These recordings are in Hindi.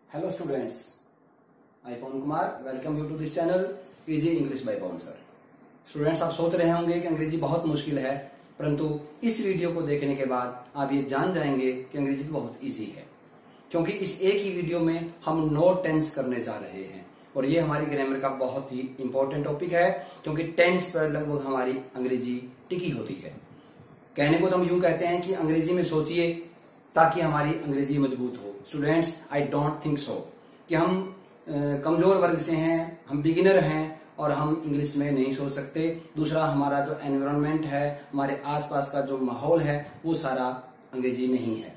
Hello students, I Pavan Kumar welcome you to this channel easy English by Pavan sir. Students, आप सोच रहे होंगे कि अंग्रेजी बहुत मुश्किल है, परंतु इस वीडियो को देखने के बाद आप ये जान जाएंगे कि अंग्रेजी तो बहुत इजी है, क्योंकि इस एक ही वीडियो में हम नो टेंस करने जा रहे हैं और ये हमारी ग्रामर का बहुत ही इंपॉर्टेंट टॉपिक है, क्योंकि टेंस पर लगभग हमारी अंग्रेजी टिकी होती है। कहने को तो हम यूं कहते हैं कि अंग्रेजी में सोचिए ताकि हमारी अंग्रेजी मजबूत हो। Students, I don't think so कि हम कमजोर वर्ग से हैं, हम बिगिनर हैं और हम इंग्लिश में नहीं सोच सकते। दूसरा, हमारा जो एनवायरनमेंट है, हमारे आसपास का जो माहौल है, वो सारा अंग्रेजी में ही है।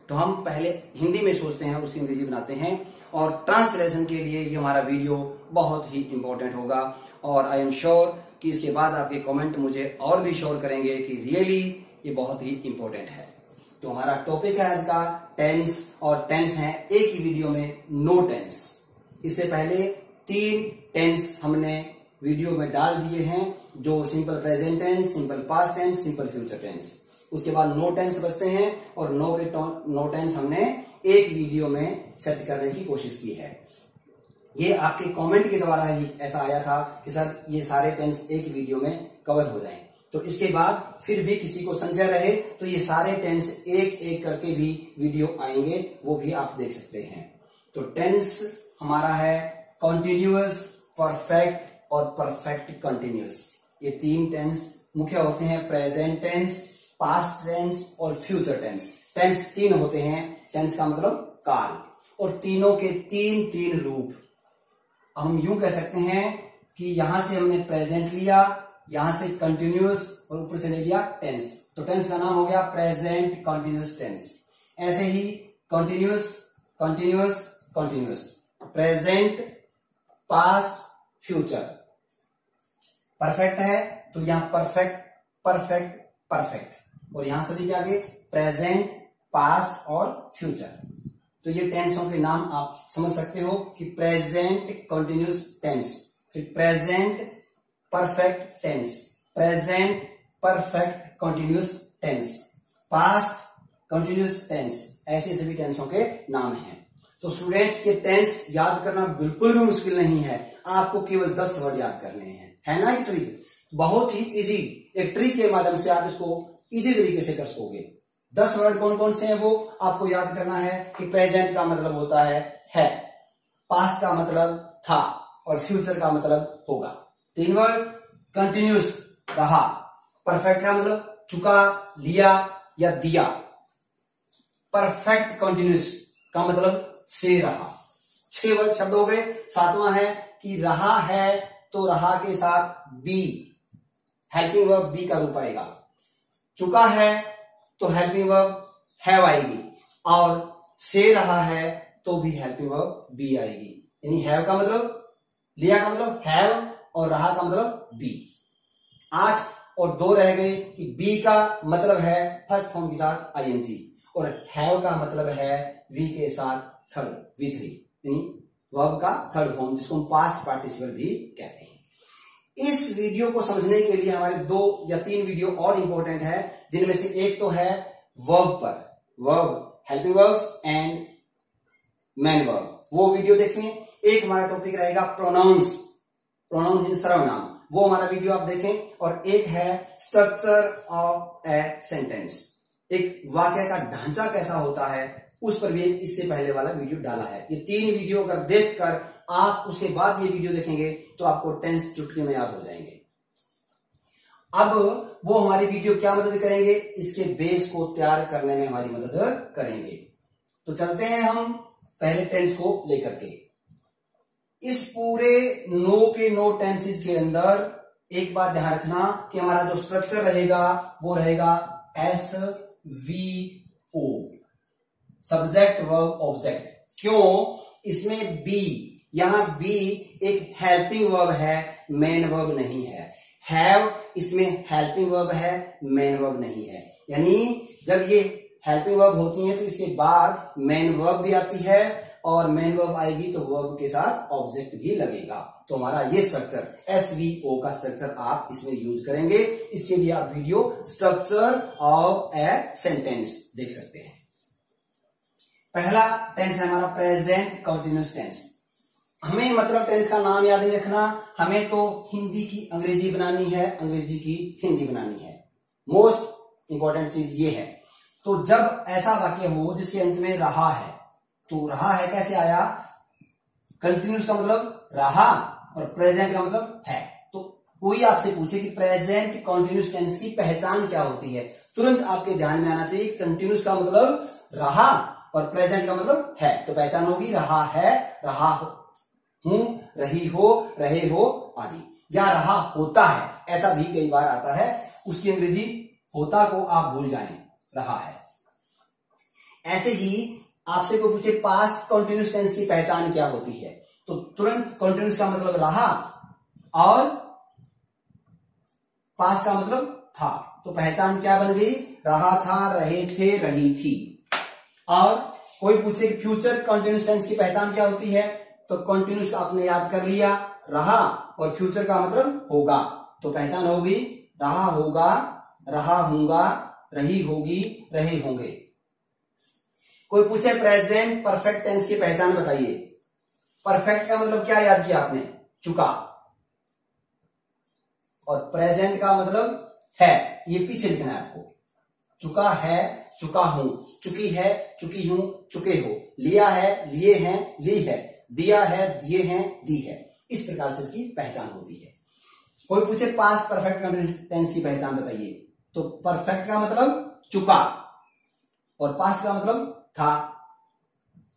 तो हम पहले हिंदी में सोचते हैं, उसकी अंग्रेजी बनाते हैं और ट्रांसलेशन के लिए ये हमारा वीडियो बहुत ही इंपॉर्टेंट होगा। और आई एम श्योर कि इसके बाद आपके कमेंट मुझे और भी श्योर करेंगे कि रियली ये बहुत ही इंपॉर्टेंट है। तो हमारा टॉपिक है आज का टेंस, और टेंस है एक ही वीडियो में नो टेंस। इससे पहले 3 टेंस हमने वीडियो में डाल दिए हैं, जो simple present tense, simple past tense, simple future tense. उसके बाद नो टेंस बचते हैं और नो टेंस हमने एक वीडियो में सेट करने की कोशिश की है। ये आपके कमेंट के द्वारा ही ऐसा आया था कि सर ये सारे टेंस एक वीडियो में कवर हो जाएं। तो इसके बाद फिर भी किसी को संशय रहे तो ये सारे टेंस एक एक करके भी वीडियो आएंगे, वो भी आप देख सकते हैं। तो टेंस हमारा है कॉन्टिन्यूअस, परफेक्ट और परफेक्ट कंटिन्यूअस। ये 3 टेंस मुख्य होते हैं, प्रेजेंट टेंस, पास्ट टेंस और फ्यूचर टेंस। टेंस 3 होते हैं, टेंस का मतलब काल, और तीनों के 3 रूप। हम यूं कह सकते हैं कि यहां से हमने प्रेजेंट लिया, यहां से कंटिन्यूअस और ऊपर से ले लिया टेंस, तो टेंस का नाम हो गया प्रेजेंट कंटिन्यूअस टेंस। ऐसे ही continuous, continuous, continuous, present, past, future. Perfect है तो यहां परफेक्ट, परफेक्ट, परफेक्ट, और यहां से भी आगे प्रेजेंट, पास्ट और फ्यूचर। तो ये टेंसों के नाम आप समझ सकते हो कि प्रेजेंट कंटिन्यूअस टेंस, फिर present perfect tense, present perfect continuous tense, past continuous tense. ऐसे सभी टेंसों के नाम हैं। तो स्टूडेंट्स, के टेंस याद करना बिल्कुल भी मुश्किल नहीं है, आपको केवल 10 वर्ड याद करने हैं, है ना। ये ट्रिक बहुत ही इजी, एक ट्रिक के माध्यम से आप इसको इजी तरीके से कर सकोगे। 10 वर्ड कौन कौन से हैं वो आपको याद करना है कि प्रेजेंट का मतलब होता है, पास्ट का मतलब था और फ्यूचर का मतलब होगा। 3 वर्ड, कंटिन्यूअस रहा, परफेक्ट का मतलब चुका, लिया या दिया, परफेक्ट कंटिन्यूअस का मतलब से रहा। 6 वर्ड शब्द हो गए। 7वां है कि रहा है तो रहा के साथ बी, हेल्पिंग वर्ब बी का रूप आएगा। चुका है तो हेल्पिंग वर्ब हैव आएगी, और से रहा है तो भी हेल्पिंग वर्ब बी आएगी। यानी हैव का मतलब, लिया का मतलब हैव और रहा का मतलब बी। 8 और 2 रह गए कि बी का मतलब है फर्स्ट फॉर्म के साथ आईएनजी, और हैव का मतलब है वी के साथ थर्ड, V3, यानी वर्ब का थर्ड फॉर्म, जिसको हम पास्ट पार्टिसिपल भी कहते हैं। इस वीडियो को समझने के लिए हमारे 2 या 3 वीडियो और इंपॉर्टेंट है, जिनमें से एक तो है वर्ब पर, verb, helping verbs and main verb, वो वीडियो देखें। एक हमारा टॉपिक रहेगा प्रोनाउंस, प्रोनाउंस इन सर्वनाम, वो हमारा वीडियो आप देखें। और एक है स्ट्रक्चर ऑफ ए सेंटेंस, एक वाक्य का ढांचा कैसा होता है, उस पर भी इससे पहले वाला वीडियो डाला है। ये 3 वीडियो अगर देखकर आप उसके बाद ये वीडियो देखेंगे तो आपको टेंस चुटकी में याद हो जाएंगे। अब वो हमारी वीडियो क्या मदद करेंगे, इसके बेस को तैयार करने में हमारी मदद करेंगे। तो चलते हैं हम पहले टेंस को लेकर के। इस पूरे नो टेंसेस के अंदर एक बात ध्यान रखना कि हमारा जो स्ट्रक्चर रहेगा वो रहेगा SVO, सब्जेक्ट वर्ब ऑब्जेक्ट। क्यों? इसमें बी, यहां बी एक हेल्पिंग वर्ब है, मेन वर्ब नहीं है। हैव इसमें हेल्पिंग वर्ब है, मेन वर्ब नहीं है। यानी जब ये हेल्पिंग वर्ब होती है तो इसके बाद मेन वर्ब भी आती है, और मेन वर्ब आएगी तो वर्ब के साथ ऑब्जेक्ट भी लगेगा। तो हमारा ये स्ट्रक्चर SVO का स्ट्रक्चर आप इसमें यूज करेंगे। इसके लिए आप video structure of a sentence देख सकते हैं। पहला टेंस है हमारा प्रेजेंट कंटिन्यूअस टेंस। हमें मतलब टेंस का नाम याद नहीं रखना, हमें तो हिंदी की अंग्रेजी बनानी है, अंग्रेजी की हिंदी बनानी है। मोस्ट इंपॉर्टेंट चीज ये है। तो जब ऐसा वाक्य हो जिसके अंत में रहा है, तो रहा है कैसे आया? कंटिन्यूअस का मतलब रहा और प्रेजेंट का मतलब है। तो कोई आपसे पूछे कि प्रेजेंट कंटिन्यूअस टेंस की पहचान क्या होती है, तुरंत आपके ध्यान में आना चाहिए कंटिन्यूअस का मतलब रहा और प्रेजेंट का मतलब है। तो पहचान होगी रहा है, रहा हूं, रही हो, रहे हो आदि। या रहा होता है, ऐसा भी कई बार आता है, उसकी अंग्रेजी होता को आप भूल जाएं, रहा है। ऐसे ही आपसे कोई पूछे पास्ट कंटिन्यूअस टेंस की पहचान क्या होती है, तो तुरंत कंटिन्यूअस का मतलब रहा और पास्ट का मतलब था। तो पहचान क्या बन गई? रहा था, रहे थे, रही थी। और कोई पूछे कि फ्यूचर कंटिन्यूअस टेंस की पहचान क्या होती है, तो कंटिन्यूअस आपने याद कर लिया, रहा और फ्यूचर का मतलब होगा। तो पहचान होगी रहा होगा, रहा होगा, रही होगी, रहे होंगे। कोई पूछे प्रेजेंट परफेक्ट टेंस की पहचान बताइए। परफेक्ट का मतलब क्या याद किया आपने? चुका। और प्रेजेंट का मतलब है, ये पीछे लिखना है आपको। चुका है, चुका हूं, चुकी है, चुकी हूं, चुके हो, लिया है, लिए हैं, ली है, दिया है, दिए हैं, दी है। इस प्रकार से इसकी पहचान होती है। कोई पूछे पास्ट परफेक्ट कंटिन्यूअस टेंस की पहचान बताइए, तो परफेक्ट का मतलब चुका और पास्ट का मतलब था।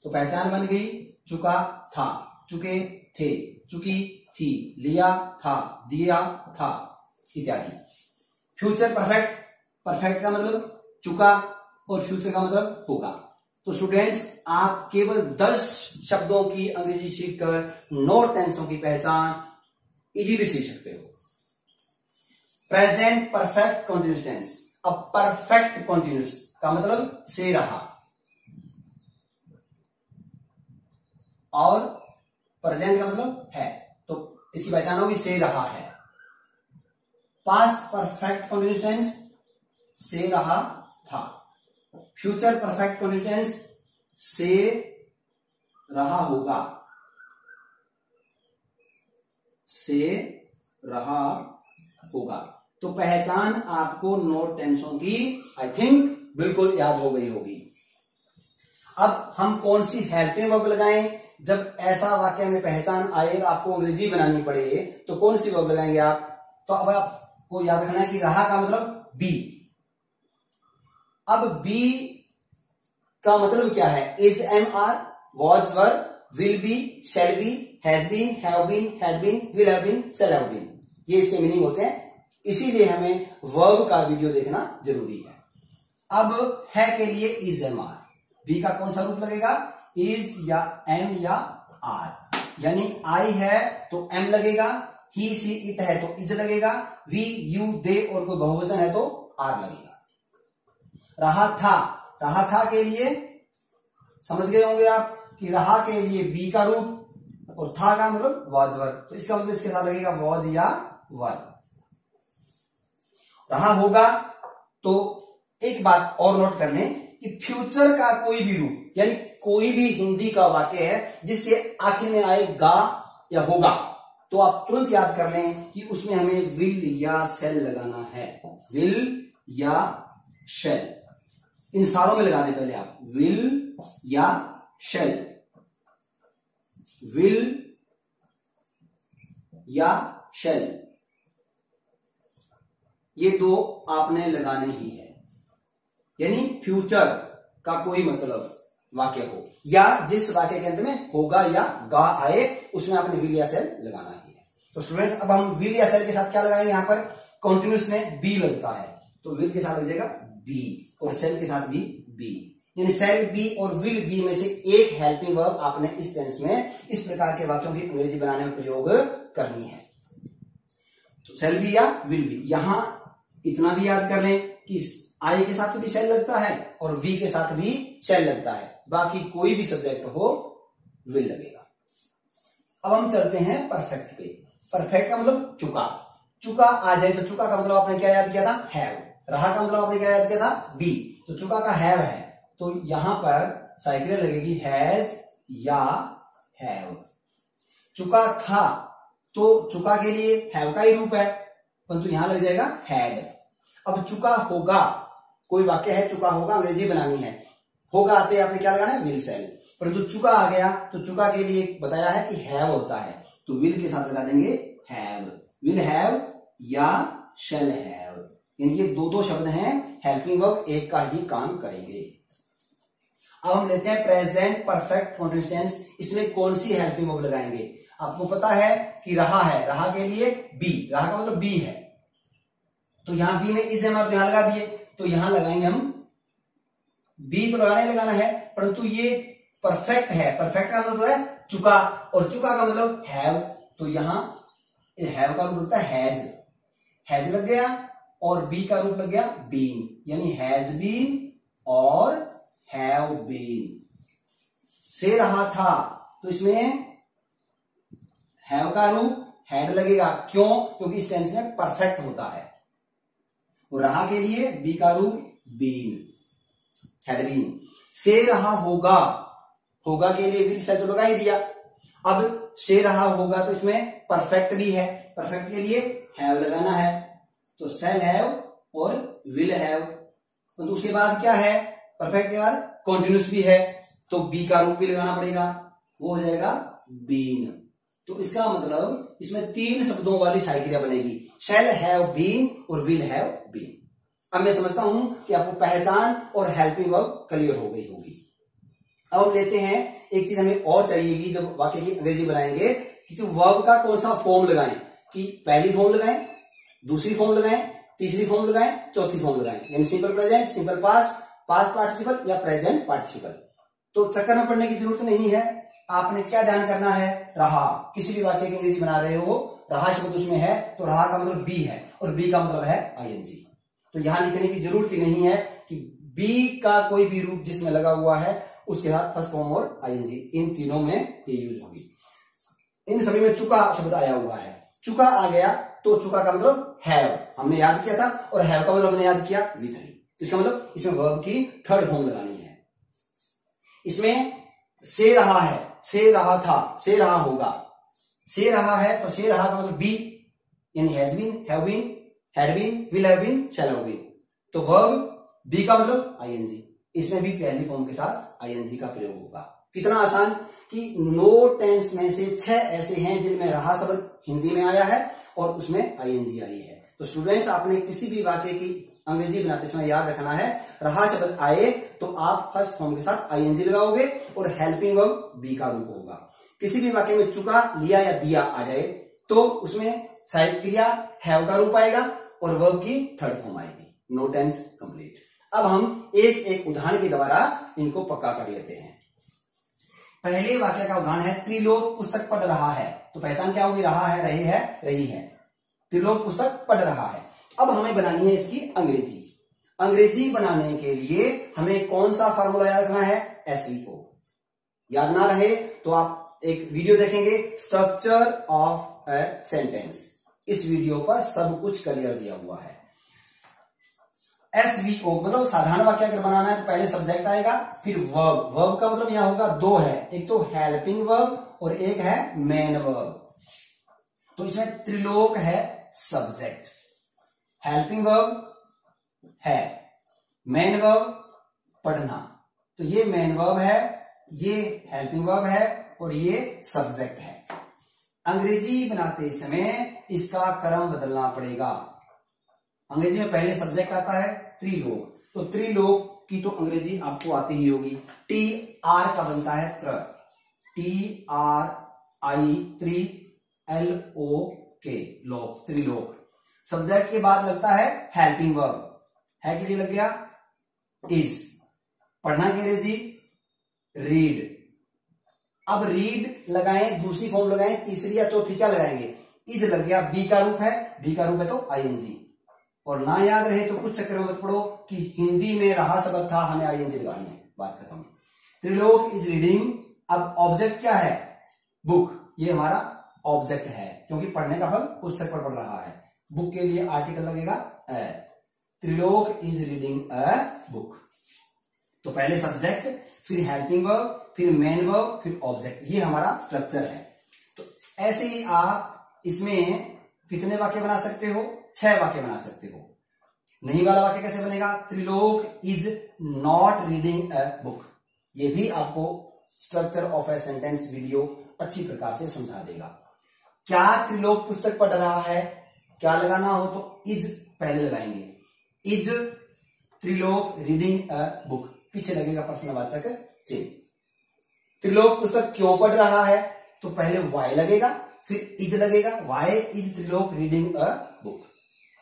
तो पहचान बन गई चुका था, चुके थे, चुकी थी, लिया था, दिया था इत्यादि। फ्यूचर परफेक्ट, परफेक्ट का मतलब चुका और फ्यूचर का मतलब होगा। तो स्टूडेंट्स, आप केवल 10 शब्दों की अंग्रेजी सीखकर 9 टेंसों की पहचान इजीली सीख सकते हो। Present perfect continuous tense. अब परफेक्ट कंटिन्यूअस का मतलब से रहा और प्रेजेंट का मतलब है, तो इसकी पहचान होगी से रहा है। पास्ट परफेक्ट कंटिन्यूअस टेंस से रहा था। फ्यूचर परफेक्ट कंटिन्यूअस टेंस से रहा होगा, से रहा होगा। तो पहचान आपको 9 टेंसों की आई थिंक बिल्कुल याद हो गई होगी। अब हम कौन सी हेल्पिंग वर्ब लगाएं? जब ऐसा वाक्य में पहचान आए और आपको अंग्रेजी बनानी पड़े, तो कौन सी वर्ब लगाएंगे आप? तो अब आपको याद रखना है कि रहा का मतलब बी। अब बी का मतलब क्या है? Is, am, are, was, were, will be, shall be, has been, have been, had been, will have been, shall have been, ये इसके मीनिंग होते हैं। इसीलिए हमें वर्ब का वीडियो देखना जरूरी है। अब है के लिए इज, एम, आर। बी का कौन सा रूप लगेगा? इज या एम या आर। यानी आई है तो एम लगेगा, ही, सी, इट है तो इज लगेगा, वी, यू, दे और कोई बहुवचन है तो आर लगेगा। रहा था, रहा था के लिए समझ गए होंगे आप कि रहा के लिए बी का रूप और था का मतलब वॉज, वर, तो इसका मतलब इसके साथ लगेगा वॉज या वर। रहा होगा, तो एक बात और नोट कर लें कि फ्यूचर का कोई भी रूप, यानी कोई भी हिंदी का वाक्य है जिसके आखिर में आए गा या होगा, तो आप तुरंत याद कर लें कि उसमें हमें विल या शेल लगाना है। विल या शेल, इन सारों में लगा दें पहले आप। विल या शेल, विल या शेल, ये दो आपने लगाने ही है। यानी फ्यूचर का कोई मतलब वाक्य हो या जिस वाक्य के अंत में होगा या गा आए, उसमें आपने विल या शेल लगाना ही है। तो स्टूडेंट्स, अब हम विल या शेल के साथ क्या लगाएंगे? यहां पर कंटिन्यूअस में बी लगता है, तो विल के साथ लग जाएगा बी और शेल के साथ भी बी। यानी शेल बी और विल बी में से एक हेल्पिंग वर्ब आपने इस टेंस में इस प्रकार के वाक्यों की अंग्रेजी बनाने में प्रयोग करनी है। तो शेल बी या विल बी। यहां इतना भी याद कर लें कि आई के साथ भी शेल लगता है और वी के साथ भी शेल लगता है, बाकी कोई भी सब्जेक्ट हो विल लगेगा। अब हम चलते हैं परफेक्ट पे। परफेक्ट का मतलब चुका। चुका आ जाए तो चुका का मतलब आपने क्या याद किया था? हैव। रहा का मतलब आपने क्या याद किया था? बी। तो चुका का हैव है तो यहां पर साइक्लियर लगेगी हैज या हैव। चुका था, तो चुका के लिए हैव का ही रूप है, परंतु यहां लग जाएगा हैड। अब चुका होगा, कोई वाक्य है चुका होगा, अंग्रेजी बनानी है, होगा आते आपने क्या लगाना है, विल शैल, परंतु चुका आ गया तो चुका के लिए बताया है कि हैव होता है, तो विल के साथ लगा देंगे हैव। विल हैव या शैल हैव, यानी ये दो शब्द हैं, हेल्पिंग वर्ब एक का ही काम करेंगे। अब हम लेते हैं प्रेजेंट परफेक्ट कंटीन्यूअस टेंस। इसमें कौन सी हेल्पिंग वर्ब लगाएंगे? आपको पता है कि रहा है, रहा के लिए बी, रहा का मतलब बी है, तो यहां बी में इज हम यहां लगा दिए, तो यहां लगाएंगे हम बी, तो लगाना ही लगाना है, परंतु ये परफेक्ट है, परफेक्ट का मतलब है चुका, और चुका का मतलब हैव, तो यहां हैव का रूप लगता है हैज, हैज लग गया, और बी का रूप लग गया बीन, यानी हैज बीन और हैव बीन। से रहा था, तो इसमें हैव का रूप हैड लगेगा, क्यों? क्योंकि इस टेंस में परफेक्ट होता है। और रहा के लिए बी का रूप बीन, हैड बीन। से रहा होगा, होगा के लिए विल शैल तो लगा ही दिया। अब से रहा होगा तो इसमें परफेक्ट भी है, परफेक्ट के लिए हैव लगाना है, तो शैल हैव और विल हैव। तो उसके बाद क्या है, परफेक्ट के बाद कॉन्टिन्यूस भी है, तो बी का रूप भी लगाना पड़ेगा, वो हो जाएगा बीन। तो इसका मतलब इसमें 3 शब्दों वाली साइक्लिया बनेगी, शैल हैव बीन और विल हैव बीन। अब मैं समझता हूं कि आपको पहचान और हेल्पिंग वर्ब क्लियर हो गई होगी। अब हम लेते हैं, एक चीज हमें और चाहिएगी जब वाक्य की अंग्रेजी बनाएंगे कि वर्ब का कौन सा फॉर्म लगाएं, कि पहली फॉर्म लगाएं, दूसरी फॉर्म लगाएं, तीसरी फॉर्म लगाएं, चौथी फॉर्म लगाएं, यानी simple present, simple past, past participle या प्रेजेंट पार्टिसिपल। तो चक्कर में पड़ने की जरूरत नहीं है, आपने क्या ध्यान करना है, रहा, किसी भी वाक्य की अंग्रेजी बना रहे हो, रहा शब्द उसमें है, तो रहा का मतलब बी है, और बी का मतलब है आईएनजी। तो यहां लिखने की जरूरत ही नहीं है कि बी का कोई भी रूप जिसमें लगा हुआ है उसके साथ फर्स्ट फॉर्म और आईएनजी, इन तीनों में ये यूज होगी। इन सभी में चुका शब्द आया हुआ है, चुका आ गया तो चुका का मतलब हैव हमने याद किया था, और हैव का मतलब हमने याद किया विथ ही, इसका मतलब इसमें वर्ब की थर्ड फॉर्म लगानी है। इसमें से रहा है, से रहा था, से रहा होगा, से रहा है तो से रहा का मतलब बी, यानी has been, have been, had been, will have been, shall have been, तो वर्ब बी का मतलब आईएनजी, इसमें भी पहली फॉर्म के साथ आईएनजी का प्रयोग होगा। कितना आसान कि 9 टेंस में से 6 ऐसे हैं जिनमें रहा शब्द हिंदी में आया है और उसमें आईएनजी आई है। तो स्टूडेंट्स, आपने किसी भी वाक्य की अंग्रेजी बनाते समय याद रखना है, रहा शब्द आए तो आप फर्स्ट फॉर्म के साथ आईएनजी लगाओगे और हेल्पिंग वर्ब बी का रूप होगा। किसी भी वाक्य में चुका, लिया या दिया आ जाए तो उसमें सहायक क्रिया हैव का रूप आएगा और वर्ब की थर्ड फॉर्म आएगी। No tense complete. अब हम एक एक उदाहरण के द्वारा इनको पक्का कर लेते हैं। पहले वाक्य का उदाहरण है, त्रिलोक पुस्तक पढ़ रहा है, तो पहचान क्या होगी, रहा है, रही है, रही है, त्रिलोक पुस्तक पढ़ रहा है। अब हमें बनानी है इसकी अंग्रेजी। अंग्रेजी बनाने के लिए हमें कौन सा फार्मूला याद रखना है, एसवीओ। याद ना रहे तो आप एक वीडियो देखेंगे, स्ट्रक्चर ऑफ ए सेंटेंस, इस वीडियो पर सब कुछ क्लियर दिया हुआ है। एसवीओ मतलब साधारण वाक्य अगर बनाना है तो पहले सब्जेक्ट आएगा, फिर वर्ब, वर्ब का मतलब यहां होगा 2 है, एक तो हेल्पिंग वर्ब और एक है मेन वर्ब। तो इसमें त्रिलोक है सब्जेक्ट, हेल्पिंग वर्ब है, मेन वर्ब पढ़ना, तो ये मेन वर्ब है, ये हेल्पिंग वर्ब है और ये सब्जेक्ट है। अंग्रेजी बनाते समय इसका क्रम बदलना पड़ेगा। अंग्रेजी में पहले सब्जेक्ट आता है त्रिलोक, तो त्रिलोक की तो अंग्रेजी आपको आती ही होगी, टी आर का बनता है त्र, टी आर आई, त्रि एल ओ के, लोक, त्रिलोक। सब्जेक्ट के बाद लगता है हेल्पिंग वर्ब, है के लिए लग गया इज, पढ़ना की अंग्रेजी रीड। अब रीड लगाएं, दूसरी फॉर्म लगाएं, तीसरी या चौथी क्या लगाएंगे, इज लग गया, बी का रूप है, बी का रूप है तो आईएनजी। और ना याद रहे तो कुछ चक्कर में मत पड़ो कि हिंदी में रहा शब्द था, हमें आईएनजी लगानी है, बात खत्म। त्रिलोक इज रीडिंग, अब ऑब्जेक्ट क्या है, बुक, ये हमारा ऑब्जेक्ट है क्योंकि पढ़ने का फल पुस्तक पर पढ़ रहा है, बुक के लिए आर्टिकल लगेगा a, Trilok is reading a book. तो पहले सब्जेक्ट, फिर हेल्पिंग वर्ब, फिर मेन वर्ब, फिर ऑब्जेक्ट, ये हमारा स्ट्रक्चर है। तो ऐसे ही आप इसमें कितने वाक्य बना सकते हो? 6 वाक्य बना सकते हो। नहीं वाला वाक्य कैसे बनेगा? Trilok is not reading a book. ये भी आपको structure of a sentence video अच्छी प्रकार से समझा देगा। क्या त्रिलोक पुस्तक पढ़ रहा है? क्या लगाना हो तो इज पहले लगाएंगे। Is Trilok reading a book, पीछे लगेगा प्रश्नवाचक चिन्ह। त्रिलोक पुस्तक क्यों पढ़ रहा है? तो पहले वाई लगेगा, फिर इज लगेगा। Why is Trilok reading a book.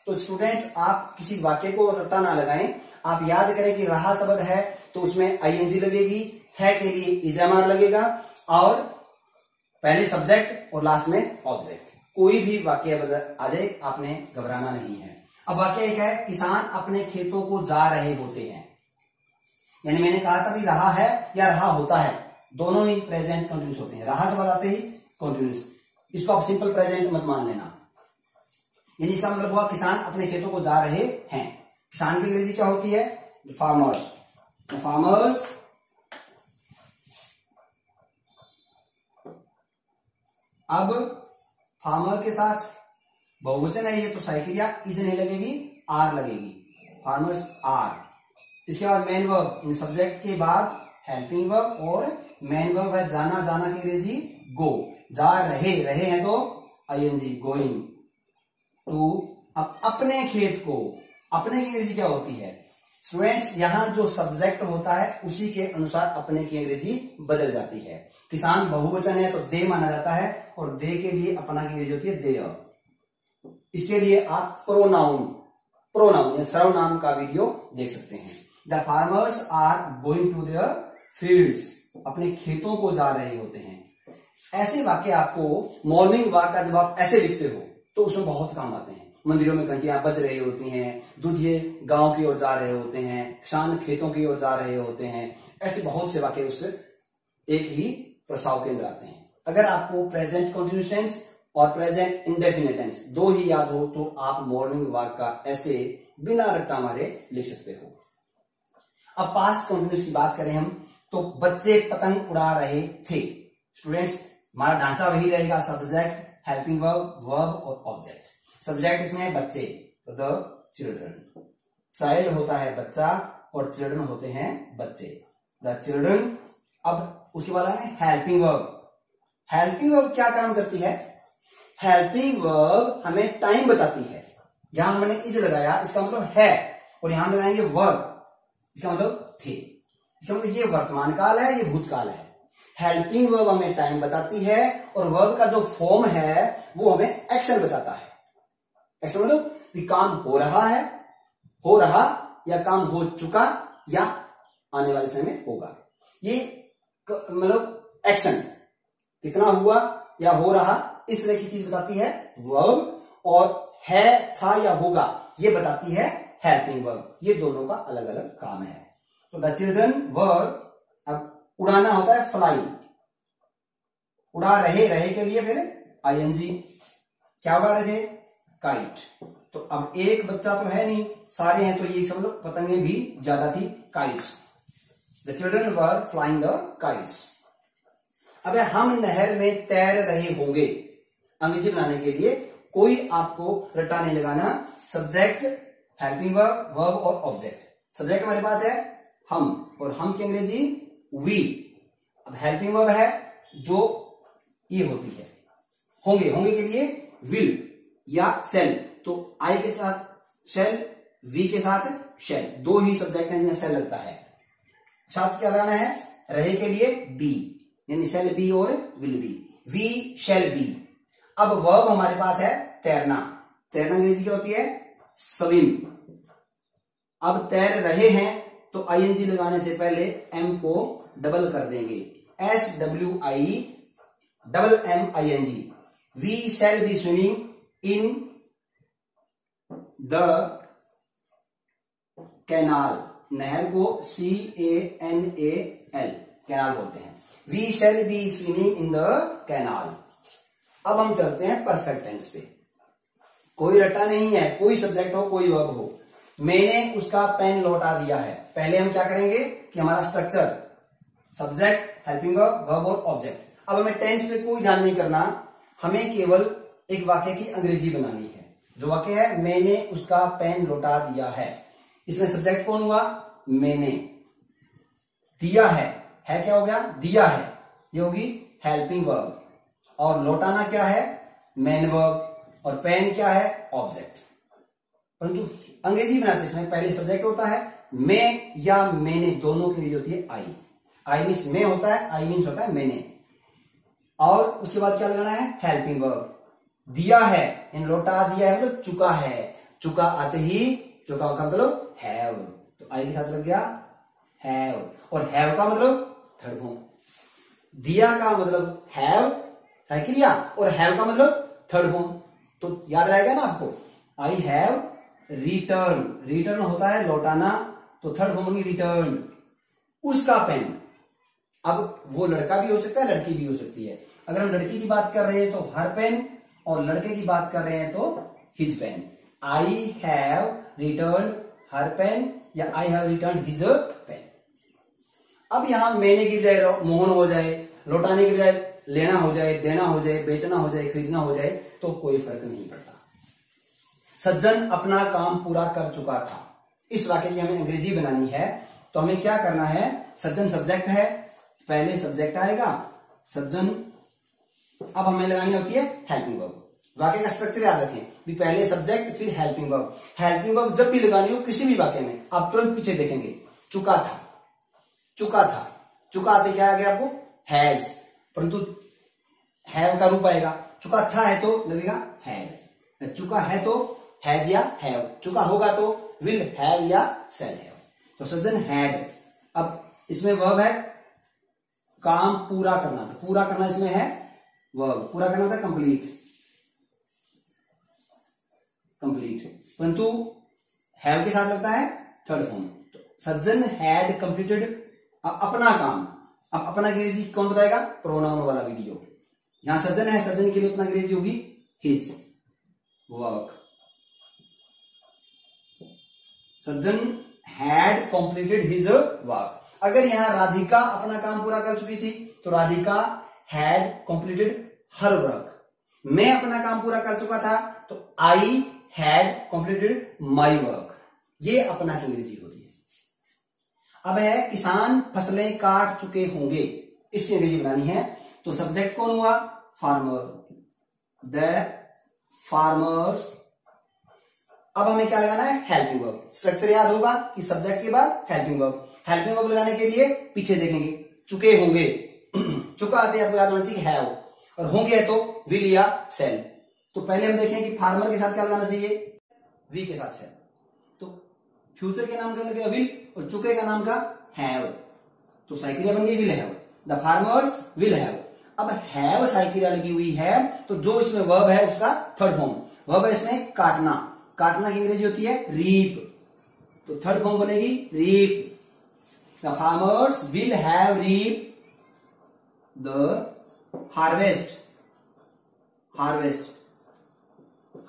तो स्टूडेंट्स, आप किसी वाक्य को रट्टा ना लगाएं। आप याद करें कि रहा शब्द है तो उसमें आईएनजी लगेगी, है के लिए इजएमआर लगेगा, और पहले सब्जेक्ट और लास्ट में ऑब्जेक्ट। कोई भी वाक्य आ जाए, आपने घबराना नहीं है। अब वाक्य एक है, किसान अपने खेतों को जा रहे होते हैं। यानी मैंने कहा था भी रहा है या रहा होता है, दोनों ही प्रेजेंट कंटिन्यूस होते हैं। रहा से बताते ही कंटिन्यूस, इसको आप सिंपल प्रेजेंट मत मान लेना। यानी इसका मतलब हुआ किसान अपने खेतों को जा रहे हैं। किसान की अंग्रेजी क्या होती है? फार्मर्स। फार्मर्स अब फार्मर के साथ बहुवचन है ये, तो साइकिलिया इज नहीं लगेगी, आर लगेगी। Farmers are. इसके बाद मेन वर्ब, इन सब्जेक्ट के बाद हेल्पिंग वर्ब, और मेन वर्ब है जाना, जाना की अंग्रेजी गो। जा रहे, रहे हैं तो आईएनजी गोइंग टू। अब अपने खेत को, अपने की अंग्रेजी क्या होती है? स्टूडेंट्स, यहां जो सब्जेक्ट होता है उसी के अनुसार अपने की अंग्रेजी बदल जाती है। किसान बहुवचन है तो दे माना जाता है, और दे के लिए अपना की अंग्रेजी होती है देयर। इसके लिए आप प्रोनाउन या सर्वनाम का वीडियो देख सकते हैं। The farmers are going to their fields, अपने खेतों को जा रहे होते हैं। ऐसे वाक्य आपको मॉर्निंग वॉक का जब आप ऐसे लिखते हो तो उसमें बहुत काम आते हैं। मंदिरों में घंटियां बज रही होती हैं, दूधिये गांव की ओर जा रहे होते हैं, किसान खेतों की ओर जा रहे होते हैं। ऐसे बहुत से वाक्य उससे एक ही प्रस्ताव के अंदर आते हैं। अगर आपको प्रेजेंट कंटिन्यूअस टेंस और प्रेजेंट इंडेफिनिट टेंस दो ही याद हो तो आप मॉर्निंग वॉक का ऐसे बिना रट्टा मारे लिख सकते हो। अब पास्ट कंटिन्यूअस की बात करें हम, तो बच्चे पतंग उड़ा रहे थे। स्टूडेंट्स, हमारा ढांचा वही रहेगा, सब्जेक्ट, हेल्पिंग वर्ब, वर्ब और ऑब्जेक्ट। सब्जेक्ट इसमें है बच्चे, तो द चिल्ड्रन। चाइल्ड होता है बच्चा और चिल्ड्रन होते हैं बच्चे, द चिल्ड्रन। अब उसके बाद है हेल्पिंग वर्ब। हेल्पिंग वर्ब क्या काम करती है? हेल्पिंग वर्ब हमें टाइम बताती है। यहां मैंने इज लगाया, इसका मतलब है, और यहां लगाएंगे वर्ब, इसका मतलब थे। इसका मतलब ये वर्तमान काल है, ये भूतकाल है। हेल्पिंग वर्ब हमें टाइम बताती है, और वर्ब का जो फॉर्म है वो हमें एक्शन बताता है। एक्शन मतलब कि काम हो रहा है, हो रहा, या काम हो चुका, या आने वाले समय में होगा। ये मतलब एक्शन कितना हुआ या हो रहा, इस तरह की चीज बताती है वर्ब, और है, था या होगा ये बताती है हेल्पिंग वर्ब। ये दोनों का अलग अलग काम है। तो द चिल्ड्रन वर्ब, अब उड़ाना होता है फ्लाई, उड़ा रहे, रहे के लिए फिर आईएनजी। क्या उड़ा रहे थे? काइट। तो अब एक बच्चा तो है नहीं, सारे हैं, तो ये सब लोग पतंगे भी ज्यादा थी, kites. The children were flying the kites. अब हम नहर में तैर रहे होंगे। अंग्रेजी बनाने के लिए कोई आपको रट्टा नहीं लगाना। सब्जेक्ट, हेल्पिंग वर्ब, वर्ब और ऑब्जेक्ट। सब्जेक्ट हमारे पास है हम, और हम की अंग्रेजी वी। अब हेल्पिंग वर्ब है जो ये होती है होंगे, होंगे के लिए विल या सेल। तो आई के साथ शेल, वी के साथ शेल, दो ही सब्जेक्ट हैं जिनमें शेल लगता है। साथ क्या लगाना है? रहे के लिए बी, यानी शेल बी और will be, we shall be. अब वर्ब हमारे पास है तैरना। तैरना अंग्रेजी क्या होती है? स्विम। अब तैर रहे हैं तो आईएनजी लगाने से पहले एम को डबल कर देंगे, SWIMMING। We shall be swimming in the canal. नहर को CANAL कैनाल बोलते हैं। We shall be swimming in the canal. अब हम चलते हैं परफेक्ट टेंस पे। कोई रट्टा नहीं है, कोई सब्जेक्ट हो कोई वर्ब हो। मैंने उसका पेन लौटा दिया है। पहले हम क्या करेंगे कि हमारा structure subject, helping verb, verb और ऑब्जेक्ट। अब हमें टेंस पे कोई ध्यान नहीं करना, हमें केवल एक वाक्य की अंग्रेजी बनानी है। जो वाक्य है मैंने उसका पेन लौटा दिया है, इसमें सब्जेक्ट कौन हुआ? मैंने। दिया है क्या हो गया? दिया है, ये होगी हेल्पिंग वर्ब। और लौटाना क्या है? Main verb. और पेन क्या है? ऑब्जेक्ट। परंतु अंग्रेजी बनाते इसमें पहले सब्जेक्ट होता है, मैं या मैंने दोनों के लिए होती है आई। आई मीन्स मैं होता है, आई मीन्स होता है मैंने। और उसके बाद क्या लगाना है? Helping verb. दिया है, इन लौटा दिया है मतलब चुका है। चुका आते ही चुका का मतलब हैव, तो आई के साथ लग गया हैव। और हैव का मतलब थर्ड फॉर्म। दिया का मतलब हैव क्रिया, और हैव का मतलब थर्ड फॉर्म। तो याद रहेगा ना आपको, आई हैव रिटर्न। रिटर्न होता है लौटाना, तो थर्ड फॉर्म होगी रिटर्न। उसका पेन। अब वो लड़का भी हो सकता है, लड़की भी हो सकती है। अगर हम लड़की की बात कर रहे हैं तो हर पेन, और लड़के की बात कर रहे हैं तो his pen. I have return her pen या I have return his pen. अब यहां मैंने की बजाय मोहन हो जाए, लौटाने की बजाय लेना हो जाए, देना हो जाए, बेचना हो जाए, खरीदना हो जाए, तो कोई फर्क नहीं पड़ता। सज्जन अपना काम पूरा कर चुका था, इस वाक्य की हमें अंग्रेजी बनानी है। तो हमें क्या करना है? सज्जन सब्जेक्ट है, पहले सब्जेक्ट आएगा सज्जन। अब हमें लगानी होती है हेल्पिंग वर्ब। वाक्य का स्ट्रक्चर याद रखें, भी पहले सब्जेक्ट फिर हेल्पिंग वर्ब। हेल्पिंग वर्ब जब भी लगानी हो किसी भी वाक्य में, आप तुरंत पीछे देखेंगे चुका था, चुका था, चुका आते क्या आ गया आपको? हैज। परंतु हैव का रूप आएगा। चुका था है तो लगेगा हैड, चुका है तो हैज या हैव, चुका होगा तो विल हैव या शैल हैव। तो सज्जन हैड। अब इसमें वर्ब है काम पूरा करना था, पूरा करना इसमें है वर्ब, पूरा करना था कंप्लीट, कंप्लीट। परंतु हैव के साथ लगता है थर्ड फॉर्म। तो सज्जन हैड कंप्लीटेड अपना काम। अब अपना अंग्रेजी कौन बताएगा? प्रोनाउन वाला वीडियो। यहां सज्जन है, सज्जन के लिए अपना अंग्रेजी होगी his work. Sajjan had completed his work. अगर यहां राधिका अपना काम पूरा कर चुकी थी तो Radhika had completed her work. मैं अपना काम पूरा कर चुका था तो I had completed my work. ये अपना की अंग्रेजी होती है। अब है किसान फसलें काट चुके होंगे, इसकी अंग्रेजी बनानी है। तो सब्जेक्ट कौन हुआ? Farmer, the farmers. अब हमें क्या लगाना है? Helping verb. स्ट्रक्चर याद होगा कि सब्जेक्ट के बाद हेल्पिंग वर्ब। हेल्पिंग वर्ब लगाने के लिए पीछे देखेंगे, चुके होंगे चुका आते आपको याद होना चाहिए हैव, और होंगे तो विल या सेल। तो पहले हम देखें कि फार्मर के साथ क्या लगाना चाहिए? वी के साथ सेल। तो फ्यूचर के नाम का लगेगा विल और चुके का नाम का हैव, तो साइकिलिया बन गई will have. The farmers will have. अब हैव साइकिलिया लगी हुई है, तो जो इसमें वर्ब है उसका थर्ड फॉर्म। वर्ब है इसमें काटना, काटना की अंग्रेजी होती है रीप, तो थर्ड फॉर्म बनेगी reap. The farmers will have reap the harvest. Harvest,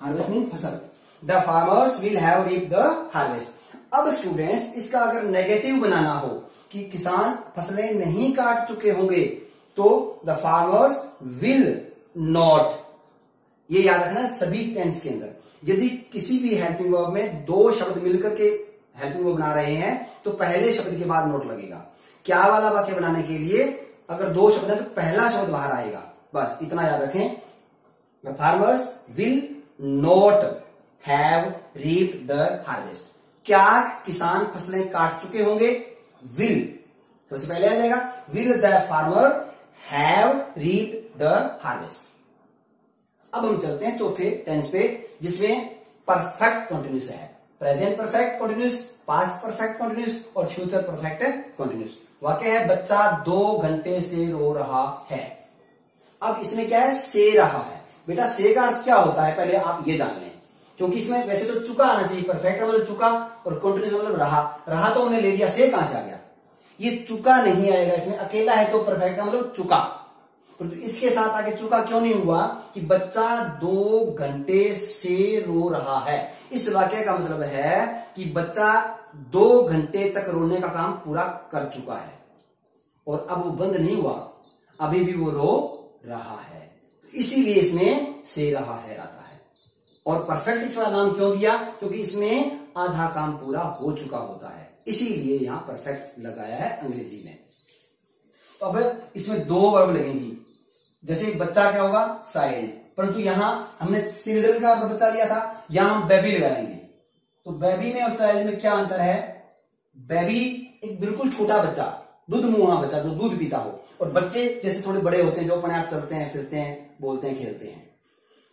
harvest mean फसल। The farmers will have reap the harvest. अब स्टूडेंट्स इसका अगर नेगेटिव बनाना हो कि किसान फसलें नहीं काट चुके होंगे, तो द फार्मर्स विल नॉट। ये याद रखना सभी टेंस के अंदर। यदि किसी भी हेल्पिंग वर्ब में दो शब्द मिलकर के हेल्पिंग वर्ब बना रहे हैं तो पहले शब्द के बाद नोट लगेगा। क्या वाला वाक्य बनाने के लिए अगर दो शब्द है तो पहला शब्द बाहर आएगा, बस इतना याद रखें। The farmers will not have reap the harvest. क्या किसान फसलें काट चुके होंगे? विल सबसे पहले आ जाएगा, will the farmer have reap the harvest. अब हम चलते हैं चौथे टेंस पे, जिसमें परफेक्ट कंटिन्यूस है। Present perfect continuous, past perfect continuous और फ्यूचर परफेक्ट कंटिन्यूस। वाक्य है बच्चा 2 घंटे से रो रहा है। अब इसमें क्या है? से रहा है। बेटा से का अर्थ क्या होता है पहले आप ये जान लें, क्योंकि इसमें वैसे तो चुका आना चाहिए। परफेक्ट मतलब चुका और कंटिन्यूस मतलब रहा। रहा तो उन्हें ले लिया, से कहां से आ गया? ये चुका नहीं आएगा इसमें, अकेला है तो परफेक्ट का मतलब चुका। परंतु इसके साथ आगे चुका क्यों नहीं हुआ कि बच्चा 2 घंटे से रो रहा है। इस वाक्य का मतलब है कि बच्चा 2 घंटे तक रोने का काम पूरा कर चुका है और अब वो बंद नहीं हुआ, अभी भी वो रो रहा है, तो इसीलिए इसमें से रहा है आता है। और परफेक्ट इसका नाम क्यों दिया, क्योंकि इसमें आधा काम पूरा हो चुका होता है, इसीलिए यहां परफेक्ट लगाया है अंग्रेजी में। तो अब इसमें 2 वर्ब लगेंगी, जैसे बच्चा क्या होगा चाइल्ड, परंतु यहां हमने चिल्ड्रन का अर्थ बच्चा लिया था, यहां हम बेबी लगाएंगे। तो बेबी में और चाइल्ड में क्या अंतर है, बेबी एक बिल्कुल छोटा बच्चा, दूध मुहा बच्चा जो दूध पीता हो, और बच्चे जैसे थोड़े बड़े होते हैं जो अपने आप चलते हैं, फिरते हैं, बोलते हैं, खेलते हैं।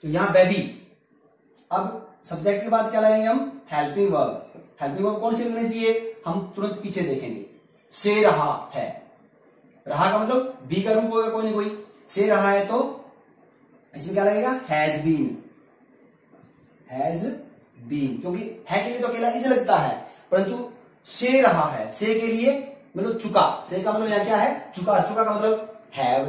तो यहां बेबी। अब सब्जेक्ट के बाद क्या लगाएंगे हम, हेल्पिंग वर्ब। हेल्पिंग वर्ब कौन सी लगनी चाहिए, हम तुरंत पीछे देखेंगे, से रहा है। रहा का मतलब बी का रूप होगा कोई ना कोई, से रहा है तो इसमें क्या लगेगा, हैज बीन। हैज बीन, क्योंकि है के लिए तो अकेला इज लगता है, परंतु से रहा है, से के लिए मतलब चुका, से का मतलब यहां क्या है, चुका। चुका का मतलब हैव,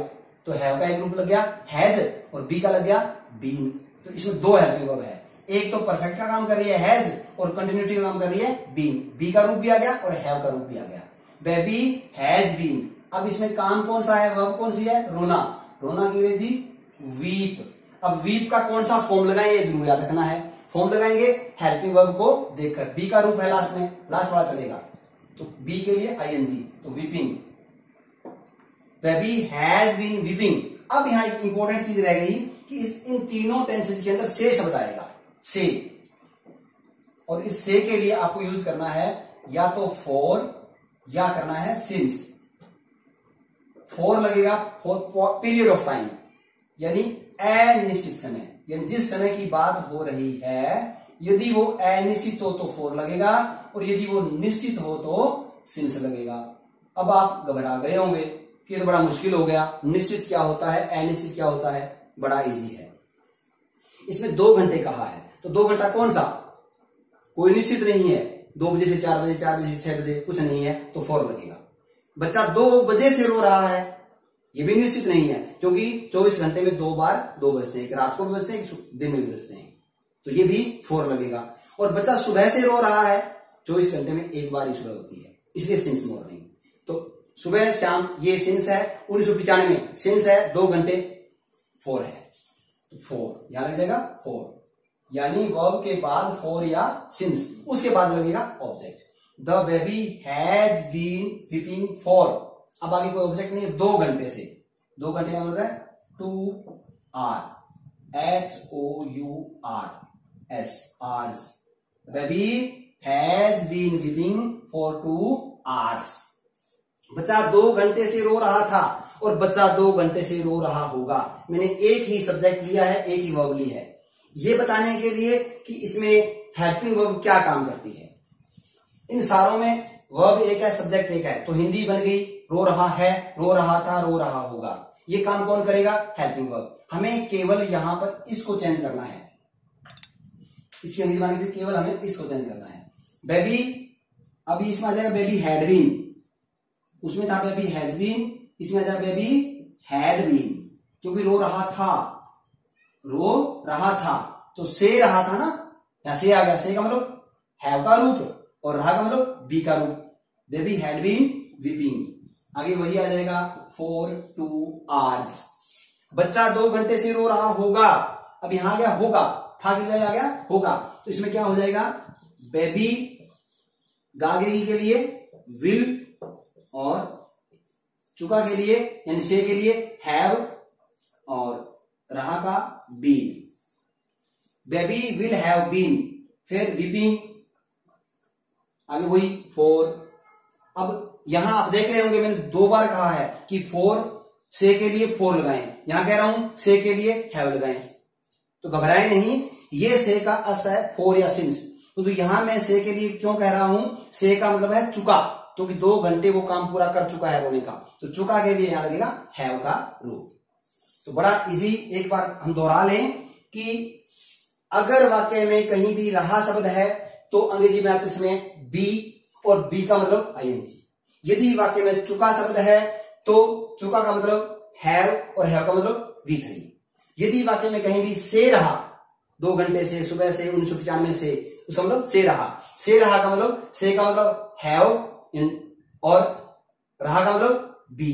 तो हैव का एक रूप लग गया हैज, और बी का लग गया बीन। तो इसमें 2 हेल्पिंग वर्ब है, एक तो परफेक्ट का काम कर रही है हैज, और कंटिन्यूटी का काम कर रही है बीन। बी का रूप भी आ गया और हैव का रूप भी आ गया, बेबी हैज बीन। अब इसमें काम कौन सा है, वर्ब कौन सी है, रोना। रोना की अंग्रेजी वीप। अब वीप का कौन सा फॉर्म लगाएंगे ये जरूर याद रखना है, फॉर्म लगाएंगे हेल्पिंग वर्ब को देखकर। बी का रूप है लास्ट में, लास्ट वाला चलेगा, तो बी के लिए आईएनजी, तो weeping. Baby has been weeping. अब यहां एक इंपॉर्टेंट चीज रह गई कि इन तीनों टेंसेस के अंदर से शब्द आएगा, से। और इस से के लिए आपको यूज करना है या तो फॉर या करना है सिंस। फॉर लगेगा फॉर पीरियड ऑफ टाइम, यानी अनिश्चित समय, यानी जिस समय की बात हो रही है, यदि वो अनिश्चित हो तो फॉर लगेगा, और यदि वो निश्चित हो तो सिंस लगेगा। अब आप घबरा गए होंगे कि तो बड़ा मुश्किल हो गया, निश्चित क्या होता है, अनिश्चित क्या होता है, बड़ा इजी है। इसमें 2 घंटे कहा है, तो 2 घंटा कौन सा, कोई निश्चित नहीं है, 2 बजे से 4 बजे, 4 बजे से 6 बजे, कुछ नहीं है, तो फॉर लगेगा। बच्चा 2 बजे से रो रहा है, ये भी निश्चित नहीं है, क्योंकि 24 घंटे में 2 बार 2 बजते हैं, एक रात को भी बजते हैं, एक दिन में भी बजते हैं, तो ये भी फॉर लगेगा। और बच्चा सुबह से रो रहा है, 24 घंटे में 1 बार ही सुबह होती है, इसलिए सिंस मॉर्निंग। तो सुबह शाम ये सिंस है, 1995 में सिंस है, 2 घंटे फॉर है, तो फॉर यहां लग जाएगा फॉर, यानी वर्ब के बाद फॉर या सिंस, उसके बाद लगेगा object. The baby has been weeping for. अब आगे कोई ऑब्जेक्ट नहीं है, 2 घंटे से। 2 घंटे का मतलब है 2 R, HOURS, hours. Baby has been weeping for 2 hours. बच्चा 2 घंटे से रो रहा था, और बच्चा 2 घंटे से रो रहा होगा। मैंने एक ही सब्जेक्ट लिया है, एक ही वर्ब ली है, ये बताने के लिए कि इसमें हेल्पिंग वर्ब क्या काम करती है। इन सारों में वर्ब एक है, सब्जेक्ट एक है, तो हिंदी बन गई रो रहा है, रो रहा था, रो रहा होगा। ये काम कौन करेगा, हेल्पिंग वर्ब। हमें केवल यहां पर इसको चेंज करना है, इसकी अंग्रेजी माने के केवल हमें इसको चेंज करना है। बेबी, अभी इसमें आ जाएगा बेबी हैड बीन, उसमें था बेबी हैज बीन, इसमें आ जाएगा बेबी हैड बीन, क्योंकि रो रहा था, रो रहा था, तो से रहा था ना, यहां से आ गया। से का मतलब हैव का रूप, और रहा का मतलब बी का रूप। बेबी हैड बीन वीपिंग, आगे वही आ जाएगा फॉर 2 आवर्स। बच्चा 2 घंटे से रो रहा होगा, अब यहां आ गया होगा, था कि आ गया होगा, तो इसमें क्या हो जाएगा, बेबी गागे के लिए विल, और चुका के लिए यानी से के लिए हैव, और रहा का been. Baby will have been, फिर वीपिंग, आगे वही फॉर। अब यहां आप देख रहे होंगे मैंने 2 बार कहा है कि फॉर से के लिए फॉर लगाएं, यहां कह रहा हूं से के लिए हैव लगाएं, तो घबराएं नहीं, ये से का अर्थ है फॉर या सिंस। तो यहां मैं से के लिए क्यों कह रहा हूं, से का मतलब है चुका, क्योंकि 2 घंटे वो काम पूरा कर चुका है रोने का, तो चुका के लिए यहां लगेगा हैव का रूप। तो बड़ा इजी, एक बार हम दोहरा लें कि अगर वाक्य में कहीं भी रहा शब्द है तो अंग्रेजी में आते समय बी, और बी का मतलब आईएनजी। यदि वाक्य में चुका शब्द है तो चुका का मतलब हैव, और हैव का मतलब V3। यदि वाक्य में कहीं भी से रहा, 2 घंटे से, सुबह से, 1995 से, उसका मतलब से रहा। से रहा का मतलब, से का मतलब हैव और रहा का मतलब बी,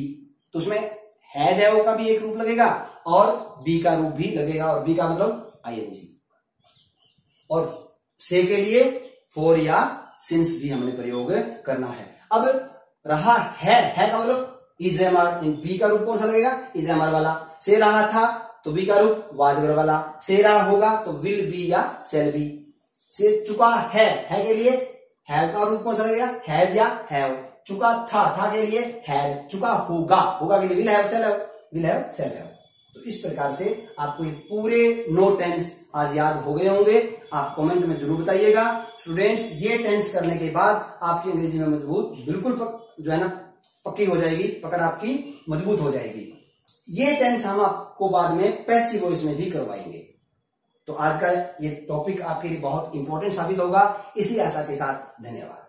तो उसमें हैज हैव का भी एक रूप लगेगा और बी का रूप भी लगेगा, और बी का मतलब आईएनजी। और से के लिए फॉर या सिंस भी हमने प्रयोग करना है। अब रहा है का मतलब इज एम आर, बी का रूप कौन सा लगेगा, इज एम आर वाला। से रहा था तो बी का रूप वाज वर वाला। से रहा होगा तो विल बी या सेल बी। से चुका है के लिए हैव का रूप कौन सा लगेगा, हैज या हैव। चुका था के लिए हैड। चुका होगा के लिए will have, shall have, will have, shall have. तो इस प्रकार से आपको ये पूरे 9 टेंस आज याद हो गए होंगे। आप कमेंट में जरूर बताइएगा। स्टूडेंट्स, ये टेंस करने के बाद आपकी अंग्रेजी में मजबूत बिल्कुल जो है ना पक्की हो जाएगी, पकड़ आपकी मजबूत हो जाएगी। ये टेंस हम आपको बाद में पैसिव वॉइस में भी करवाएंगे। तो आज का ये टॉपिक आपके लिए बहुत इंपॉर्टेंट साबित होगा। इसी आशा के साथ धन्यवाद।